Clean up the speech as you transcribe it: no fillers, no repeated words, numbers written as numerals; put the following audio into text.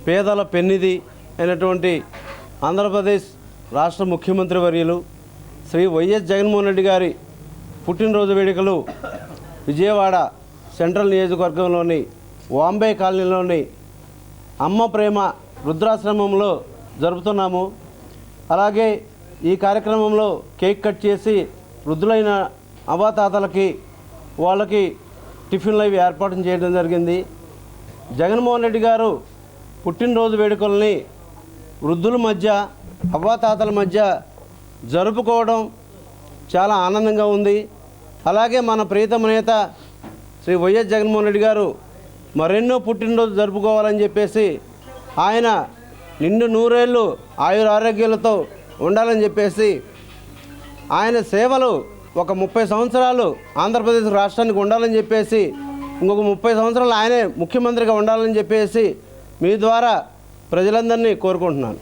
పేదల పెన్నిధి అయినటువంటి ఆంధ్రప్రదేశ్ రాష్ట్ర ముఖ్యమంత్రి వర్యులు శ్రీ వైఎస్ జగన్మోహన్ రెడ్డి గారి పుట్టినరోజు వేడుకలు విజయవాడ సెంట్రల్ నియోజకవర్గంలోని వాంబే కాలనీలోని అమ్మ ప్రేమ వృద్ధాశ్రమంలో జరుపుతున్నాము. అలాగే ఈ కార్యక్రమంలో కేక్ కట్ చేసి వృద్ధులైన అవ్వాతాతలకి వాళ్ళకి టిఫిన్లు అవి ఏర్పాటు చేయడం జరిగింది. జగన్మోహన్ రెడ్డి గారు పుట్టినరోజు వేడుకల్ని వృద్ధుల మధ్య అవ్వాతాతల మధ్య జరుపుకోవడం చాలా ఆనందంగా ఉంది. అలాగే మన ప్రియతమ నేత శ్రీ వైఎస్ జగన్మోహన్ రెడ్డి గారు మరెన్నో పుట్టినరోజు జరుపుకోవాలని చెప్పేసి ఆయన నిండు నూరేళ్ళు ఆయురారోగ్యాలతో ఉండాలని చెప్పేసి ఆయన సేవలు ఒక 30 సంవత్సరాలు ఆంధ్రప్రదేశ్ రాష్ట్రానికి ఉండాలని చెప్పేసి ఇంకొక 30 సంవత్సరాలు ఆయనే ముఖ్యమంత్రిగా ఉండాలని చెప్పేసి మీ ద్వారా ప్రజలందరినీ కోరుకుంటున్నాను.